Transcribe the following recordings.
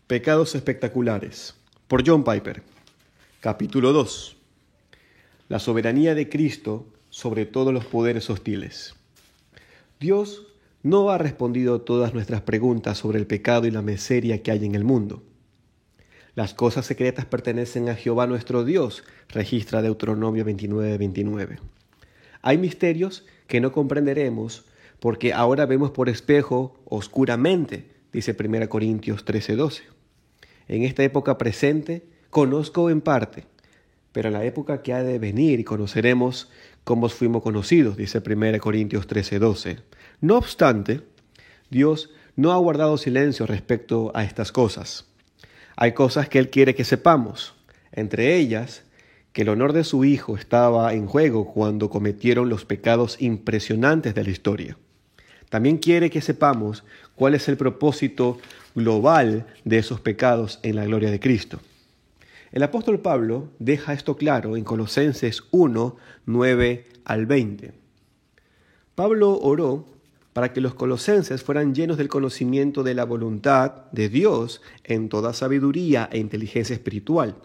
Pecados espectaculares, por John Piper. Capítulo 2. La soberanía de Cristo sobre todos los poderes hostiles. Dios no ha respondido todas nuestras preguntas sobre el pecado y la miseria que hay en el mundo. Las cosas secretas pertenecen a Jehová nuestro Dios, registra Deuteronomio 29:29. Hay misterios que no comprenderemos porque ahora vemos por espejo oscuramente, dice 1 Corintios 13:12. En esta época presente conozco en parte, pero en la época que ha de venir conoceremos cómo fuimos conocidos, dice 1 Corintios 13:12. No obstante, Dios no ha guardado silencio respecto a estas cosas. Hay cosas que Él quiere que sepamos, entre ellas que el honor de su Hijo estaba en juego cuando cometieron los pecados impresionantes de la historia. También quiere que sepamos cuál es el propósito global de esos pecados en la gloria de Cristo. El apóstol Pablo deja esto claro en Colosenses 1, 9 al 20. Pablo oró para que los colosenses fueran llenos del conocimiento de la voluntad de Dios en toda sabiduría e inteligencia espiritual,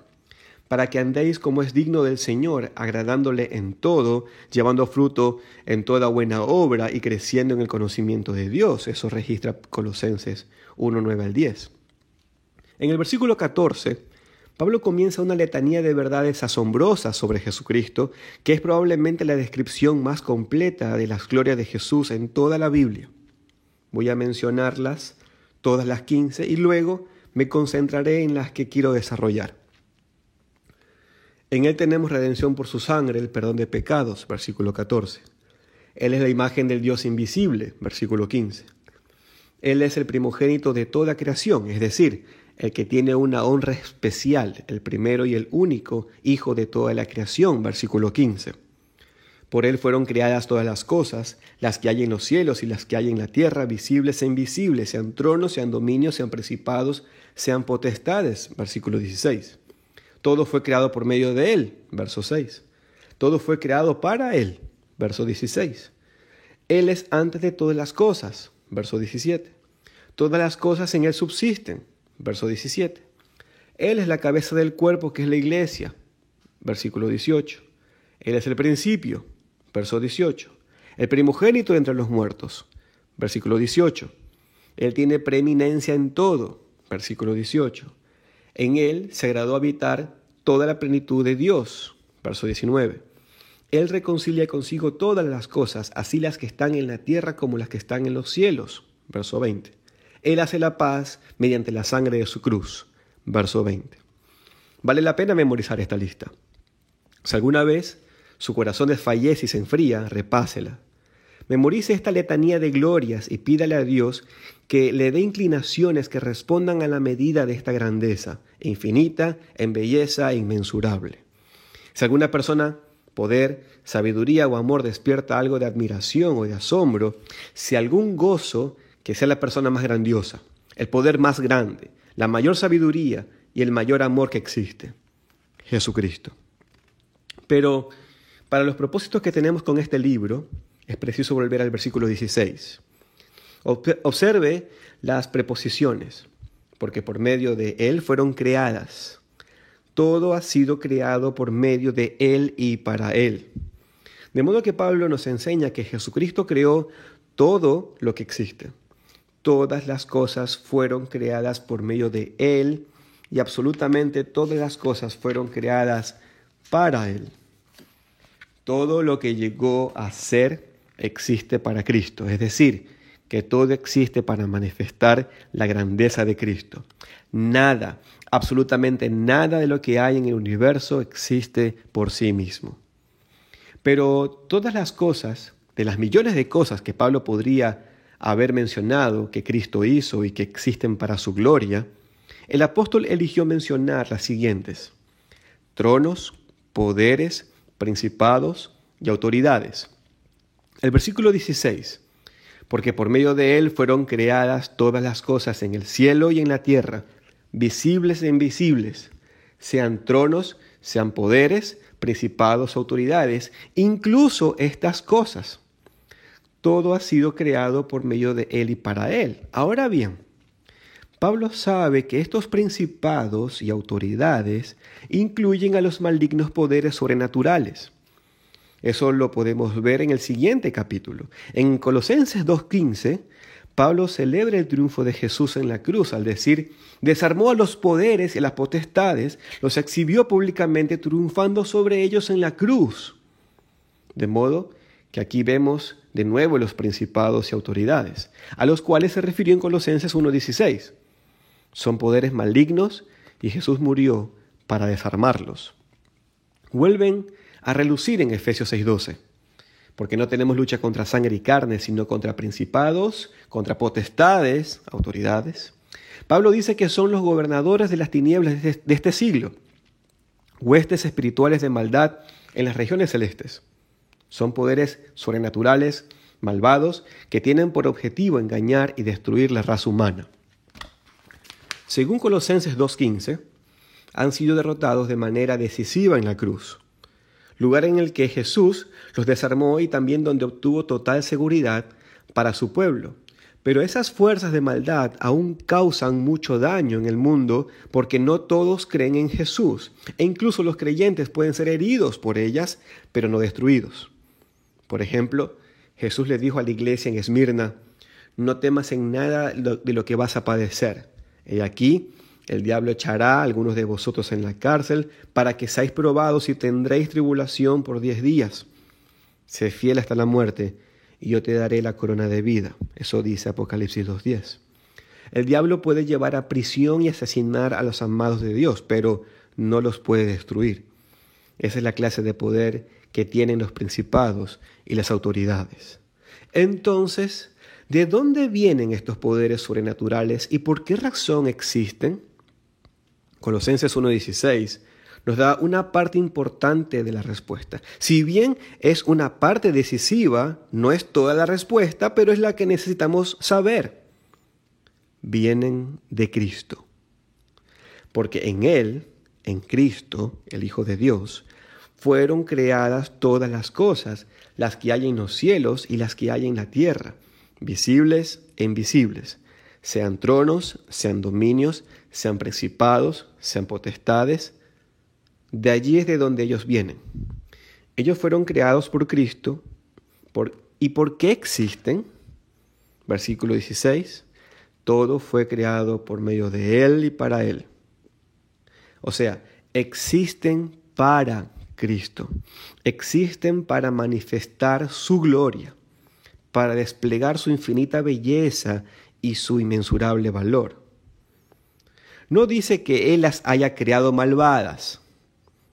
para que andéis como es digno del Señor, agradándole en todo, llevando fruto en toda buena obra y creciendo en el conocimiento de Dios. Eso registra Colosenses 1, 9 al 10. En el versículo 14, Pablo comienza una letanía de verdades asombrosas sobre Jesucristo, que es probablemente la descripción más completa de las glorias de Jesús en toda la Biblia. Voy a mencionarlas, todas las 15, y luego me concentraré en las que quiero desarrollar. En Él tenemos redención por su sangre, el perdón de pecados, versículo 14. Él es la imagen del Dios invisible, versículo 15. Él es el primogénito de toda creación, es decir, el que tiene una honra especial, el primero y el único Hijo de toda la creación, versículo 15. Por Él fueron creadas todas las cosas, las que hay en los cielos y las que hay en la tierra, visibles e invisibles, sean tronos, sean dominios, sean principados, sean potestades, versículo 16. Todo fue creado por medio de Él, verso 6. Todo fue creado para Él, verso 16. Él es antes de todas las cosas, verso 17. Todas las cosas en Él subsisten, verso 17. Él es la cabeza del cuerpo que es la iglesia, versículo 18. Él es el principio, verso 18. El primogénito entre los muertos, versículo 18. Él tiene preeminencia en todo, versículo 18. En Él se agradó habitar toda la plenitud de Dios, verso 19. Él reconcilia consigo todas las cosas, así las que están en la tierra como las que están en los cielos, verso 20. Él hace la paz mediante la sangre de su cruz, verso 20. Vale la pena memorizar esta lista. Si alguna vez su corazón desfallece y se enfría, repásela. Memorice esta letanía de glorias y pídale a Dios que le dé inclinaciones que respondan a la medida de esta grandeza, infinita, en belleza e inmensurable. Si alguna persona, poder, sabiduría o amor despierta algo de admiración o de asombro, si algún gozo, que sea la persona más grandiosa, el poder más grande, la mayor sabiduría y el mayor amor que existe, Jesucristo. Pero para los propósitos que tenemos con este libro, es preciso volver al versículo 16. Observe las preposiciones, porque por medio de Él fueron creadas. Todo ha sido creado por medio de Él y para Él. De modo que Pablo nos enseña que Jesucristo creó todo lo que existe. Todas las cosas fueron creadas por medio de Él y absolutamente todas las cosas fueron creadas para Él. Todo lo que llegó a ser existe para Cristo, es decir, que todo existe para manifestar la grandeza de Cristo. Nada, absolutamente nada de lo que hay en el universo existe por sí mismo. Pero todas las cosas, de las millones de cosas que Pablo podría haber mencionado que Cristo hizo y que existen para su gloria, el apóstol eligió mencionar las siguientes: tronos, poderes, principados y autoridades. El versículo 16, porque por medio de Él fueron creadas todas las cosas en el cielo y en la tierra, visibles e invisibles, sean tronos, sean poderes, principados, autoridades, incluso estas cosas. Todo ha sido creado por medio de Él y para Él. Ahora bien, Pablo sabe que estos principados y autoridades incluyen a los malignos poderes sobrenaturales. Eso lo podemos ver en el siguiente capítulo. En Colosenses 2:15, Pablo celebra el triunfo de Jesús en la cruz al decir: desarmó a los poderes y a las potestades, los exhibió públicamente triunfando sobre ellos en la cruz. De modo que aquí vemos de nuevo los principados y autoridades, a los cuales se refirió en Colosenses 1:16. Son poderes malignos y Jesús murió para desarmarlos. Vuelven a relucir en Efesios 6:12, porque no tenemos lucha contra sangre y carne, sino contra principados, contra potestades, autoridades. Pablo dice que son los gobernadores de las tinieblas de este siglo, huestes espirituales de maldad en las regiones celestes. Son poderes sobrenaturales, malvados, que tienen por objetivo engañar y destruir la raza humana. Según Colosenses 2:15, han sido derrotados de manera decisiva en la cruz, lugar en el que Jesús los desarmó y también donde obtuvo total seguridad para su pueblo. Pero esas fuerzas de maldad aún causan mucho daño en el mundo porque no todos creen en Jesús, e incluso los creyentes pueden ser heridos por ellas, pero no destruidos. Por ejemplo, Jesús le dijo a la iglesia en Esmirna: no temas en nada de lo que vas a padecer. He aquí, el diablo echará a algunos de vosotros en la cárcel para que seáis probados y tendréis tribulación por 10 días. Sé fiel hasta la muerte y yo te daré la corona de vida. Eso dice Apocalipsis 2:10. El diablo puede llevar a prisión y asesinar a los amados de Dios, pero no los puede destruir. Esa es la clase de poder que tienen los principados y las autoridades. Entonces, ¿de dónde vienen estos poderes sobrenaturales y por qué razón existen? Colosenses 1:16 nos da una parte importante de la respuesta. Si bien es una parte decisiva, no es toda la respuesta, pero es la que necesitamos saber. Vienen de Cristo. Porque en Él, en Cristo, el Hijo de Dios, fueron creadas todas las cosas, las que hay en los cielos y las que hay en la tierra, visibles e invisibles, sean tronos, sean dominios, sean principados, sean potestades. De allí es de donde ellos vienen. Ellos fueron creados por Cristo. ¿Y por qué existen? Versículo 16. Todo fue creado por medio de Él y para Él. O sea, existen para Cristo. Existen para manifestar su gloria, para desplegar su infinita belleza y su inmensurable valor. No dice que Él las haya creado malvadas.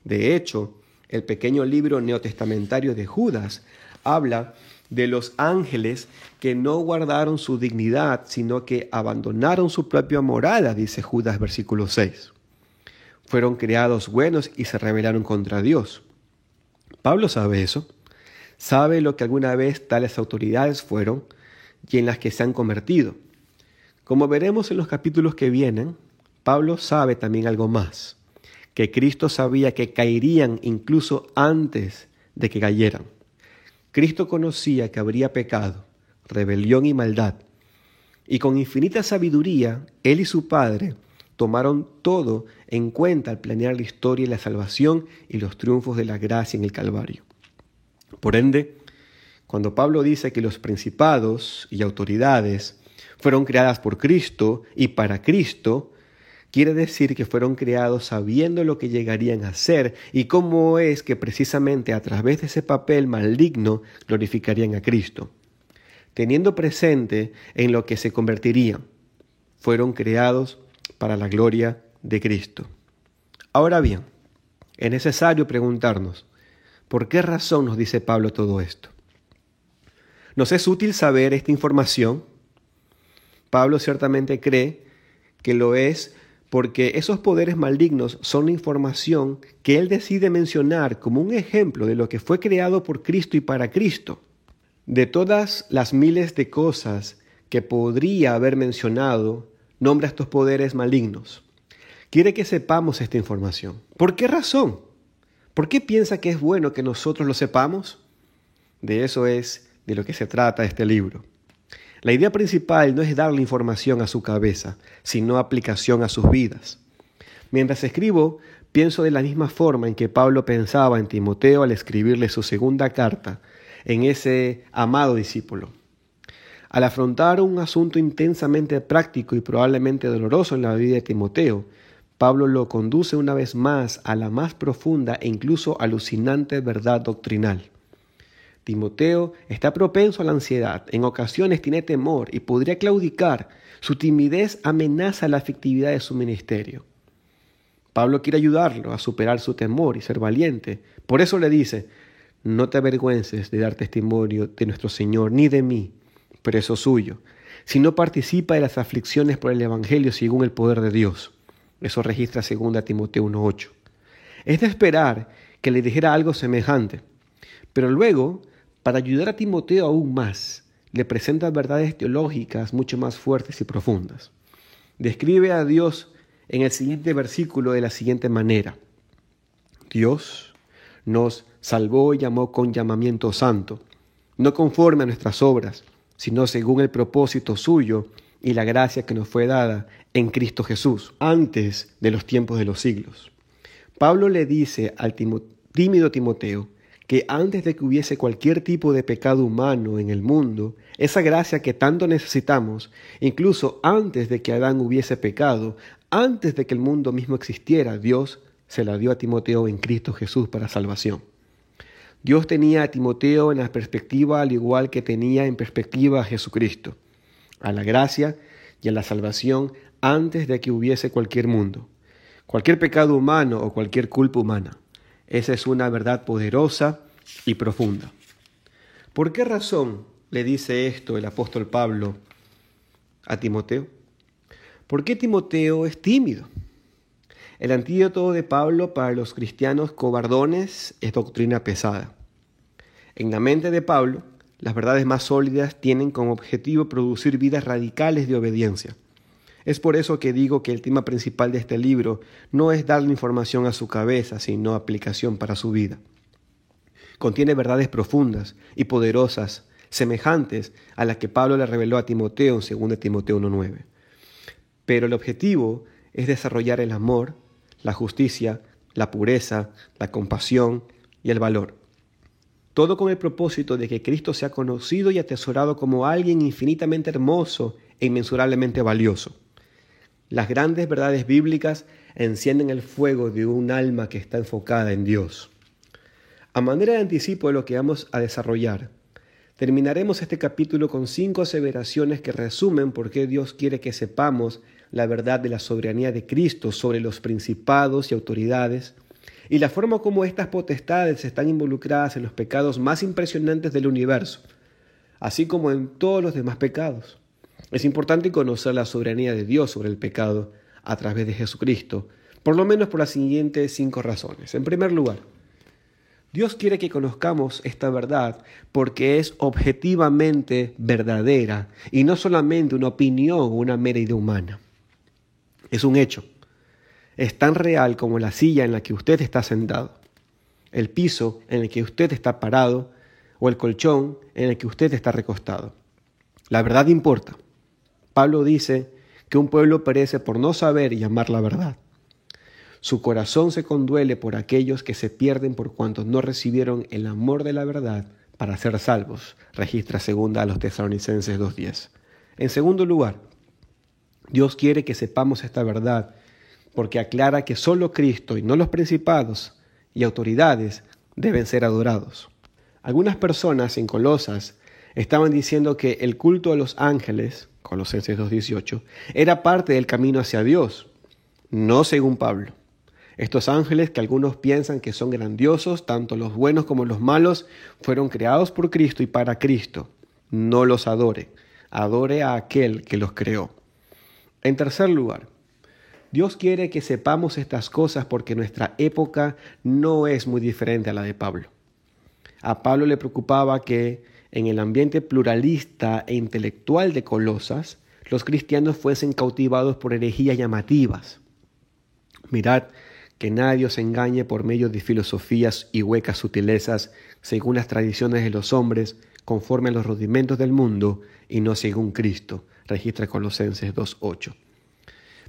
De hecho, el pequeño libro neotestamentario de Judas habla de los ángeles que no guardaron su dignidad, sino que abandonaron su propia morada, dice Judas versículo 6. Fueron creados buenos y se rebelaron contra Dios. Pablo sabe eso. Sabe lo que alguna vez tales autoridades fueron y en las que se han convertido. Como veremos en los capítulos que vienen, Pablo sabe también algo más, que Cristo sabía que caerían incluso antes de que cayeran. Cristo conocía que habría pecado, rebelión y maldad, y con infinita sabiduría, Él y su Padre tomaron todo en cuenta al planear la historia y la salvación y los triunfos de la gracia en el Calvario. Por ende, cuando Pablo dice que los principados y autoridades fueron creadas por Cristo y para Cristo, quiere decir que fueron creados sabiendo lo que llegarían a ser y cómo es que precisamente a través de ese papel maligno glorificarían a Cristo. Teniendo presente en lo que se convertirían, fueron creados para la gloria de Cristo. Ahora bien, es necesario preguntarnos, ¿por qué razón nos dice Pablo todo esto? ¿Nos es útil saber esta información? Pablo ciertamente cree que lo es porque esos poderes malignos son la información que él decide mencionar como un ejemplo de lo que fue creado por Cristo y para Cristo. De todas las miles de cosas que podría haber mencionado, nombra estos poderes malignos. Quiere que sepamos esta información. ¿Por qué razón? ¿Por qué piensa que es bueno que nosotros lo sepamos? De eso es de lo que se trata este libro. La idea principal no es darle información a su cabeza, sino aplicación a sus vidas. Mientras escribo, pienso de la misma forma en que Pablo pensaba en Timoteo al escribirle su segunda carta, en ese amado discípulo. Al afrontar un asunto intensamente práctico y probablemente doloroso en la vida de Timoteo, Pablo lo conduce una vez más a la más profunda e incluso alucinante verdad doctrinal. Timoteo está propenso a la ansiedad, en ocasiones tiene temor y podría claudicar. Su timidez amenaza la efectividad de su ministerio. Pablo quiere ayudarlo a superar su temor y ser valiente. Por eso le dice: no te avergüences de dar testimonio de nuestro Señor ni de mí, preso suyo, sino participa de las aflicciones por el Evangelio según el poder de Dios. Eso registra 2 Timoteo 1:8. Es de esperar que le dijera algo semejante, pero luego, para ayudar a Timoteo aún más, le presenta verdades teológicas mucho más fuertes y profundas. Describe a Dios en el siguiente versículo de la siguiente manera: Dios nos salvó y llamó con llamamiento santo, no conforme a nuestras obras, sino según el propósito suyo y la gracia que nos fue dada en Cristo Jesús, antes de los tiempos de los siglos. Pablo le dice al tímido Timoteo que antes de que hubiese cualquier tipo de pecado humano en el mundo, esa gracia que tanto necesitamos, incluso antes de que Adán hubiese pecado, antes de que el mundo mismo existiera, Dios se la dio a Timoteo en Cristo Jesús para salvación. Dios tenía a Timoteo en la perspectiva al igual que tenía en perspectiva a Jesucristo, a la gracia y a la salvación antes de que hubiese cualquier mundo, cualquier pecado humano o cualquier culpa humana. Esa es una verdad poderosa y profunda. ¿Por qué razón le dice esto el apóstol Pablo a Timoteo? ¿Por qué Timoteo es tímido? El antídoto de Pablo para los cristianos cobardones es doctrina pesada. En la mente de Pablo, las verdades más sólidas tienen como objetivo producir vidas radicales de obediencia. Es por eso que digo que el tema principal de este libro no es darle información a su cabeza, sino aplicación para su vida. Contiene verdades profundas y poderosas, semejantes a las que Pablo le reveló a Timoteo en 2 Timoteo 1:9. Pero el objetivo es desarrollar el amor, la justicia, la pureza, la compasión y el valor. Todo con el propósito de que Cristo sea conocido y atesorado como alguien infinitamente hermoso e inmensurablemente valioso. Las grandes verdades bíblicas encienden el fuego de un alma que está enfocada en Dios. A manera de anticipo de lo que vamos a desarrollar, terminaremos este capítulo con 5 aseveraciones que resumen por qué Dios quiere que sepamos la verdad de la soberanía de Cristo sobre los principados y autoridades y la forma como estas potestades están involucradas en los pecados más impresionantes del universo, así como en todos los demás pecados. Es importante conocer la soberanía de Dios sobre el pecado a través de Jesucristo, por lo menos por las siguientes 5 razones. En primer lugar, Dios quiere que conozcamos esta verdad porque es objetivamente verdadera y no solamente una opinión o una mera idea humana. Es un hecho. Es tan real como la silla en la que usted está sentado, el piso en el que usted está parado o el colchón en el que usted está recostado. La verdad importa. Pablo dice que un pueblo perece por no saber y amar la verdad. Su corazón se conduele por aquellos que se pierden por cuanto no recibieron el amor de la verdad para ser salvos, registra 2 Tesalonicenses 2:10. En segundo lugar, Dios quiere que sepamos esta verdad porque aclara que solo Cristo y no los principados y autoridades deben ser adorados. Algunas personas en Colosas estaban diciendo que el culto a los ángeles, Colosenses 2:18, era parte del camino hacia Dios, no según Pablo. Estos ángeles que algunos piensan que son grandiosos, tanto los buenos como los malos, fueron creados por Cristo y para Cristo. No los adore, adore a aquel que los creó. En tercer lugar, Dios quiere que sepamos estas cosas porque nuestra época no es muy diferente a la de Pablo. A Pablo le preocupaba que en el ambiente pluralista e intelectual de Colosas, los cristianos fuesen cautivados por herejías llamativas. Mirad que nadie os engañe por medio de filosofías y huecas sutilezas según las tradiciones de los hombres, conforme a los rudimentos del mundo y no según Cristo, registra Colosenses 2:8.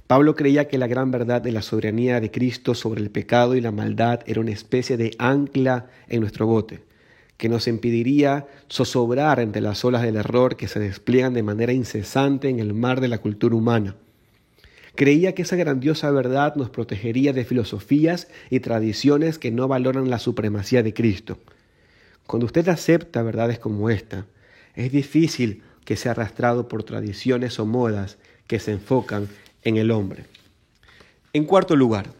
Pablo creía que la gran verdad de la soberanía de Cristo sobre el pecado y la maldad era una especie de ancla en nuestro bote, que nos impediría zozobrar entre las olas del error que se despliegan de manera incesante en el mar de la cultura humana. Creía que esa grandiosa verdad nos protegería de filosofías y tradiciones que no valoran la supremacía de Cristo. Cuando usted acepta verdades como esta, es difícil que sea arrastrado por tradiciones o modas que se enfocan en el hombre. En cuarto lugar,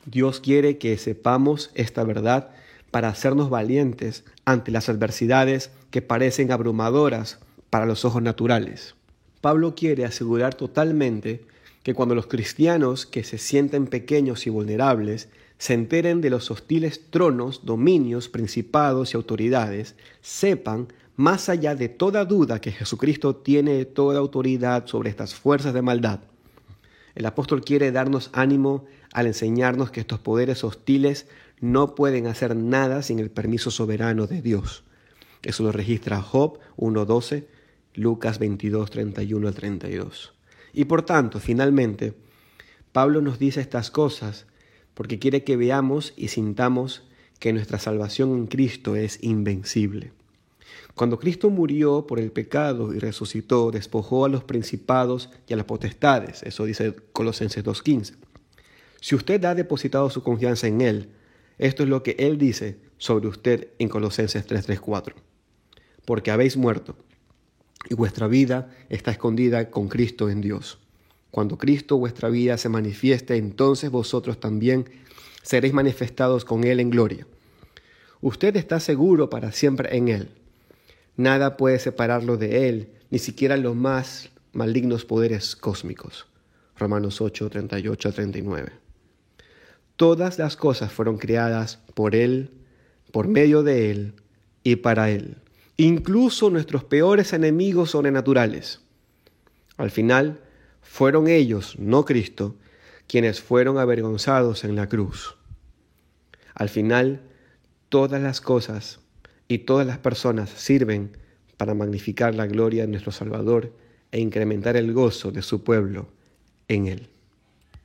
Dios quiere que sepamos esta verdad para hacernos valientes ante las adversidades que parecen abrumadoras para los ojos naturales. Pablo quiere asegurar totalmente que cuando los cristianos que se sienten pequeños y vulnerables se enteren de los hostiles tronos, dominios, principados y autoridades, sepan, más allá de toda duda, que Jesucristo tiene toda autoridad sobre estas fuerzas de maldad. El apóstol quiere darnos ánimo al enseñarnos que estos poderes hostiles no pueden hacer nada sin el permiso soberano de Dios. Eso lo registra Job 1:12, Lucas 22:31 al 32. Y por tanto, finalmente, Pablo nos dice estas cosas porque quiere que veamos y sintamos que nuestra salvación en Cristo es invencible. Cuando Cristo murió por el pecado y resucitó, despojó a los principados y a las potestades. Eso dice Colosenses 2:15. Si usted ha depositado su confianza en Él, esto es lo que Él dice sobre usted en Colosenses 3:4. Porque habéis muerto, y vuestra vida está escondida con Cristo en Dios. Cuando Cristo vuestra vida se manifieste, entonces vosotros también seréis manifestados con Él en gloria. Usted está seguro para siempre en Él. Nada puede separarlo de Él, ni siquiera los más malignos poderes cósmicos. Romanos 8:38-39. Todas las cosas fueron creadas por Él, por medio de Él y para Él. Incluso nuestros peores enemigos sobrenaturales. Al final, fueron ellos, no Cristo, quienes fueron avergonzados en la cruz. Al final, todas las cosas y todas las personas sirven para magnificar la gloria de nuestro Salvador e incrementar el gozo de su pueblo en Él.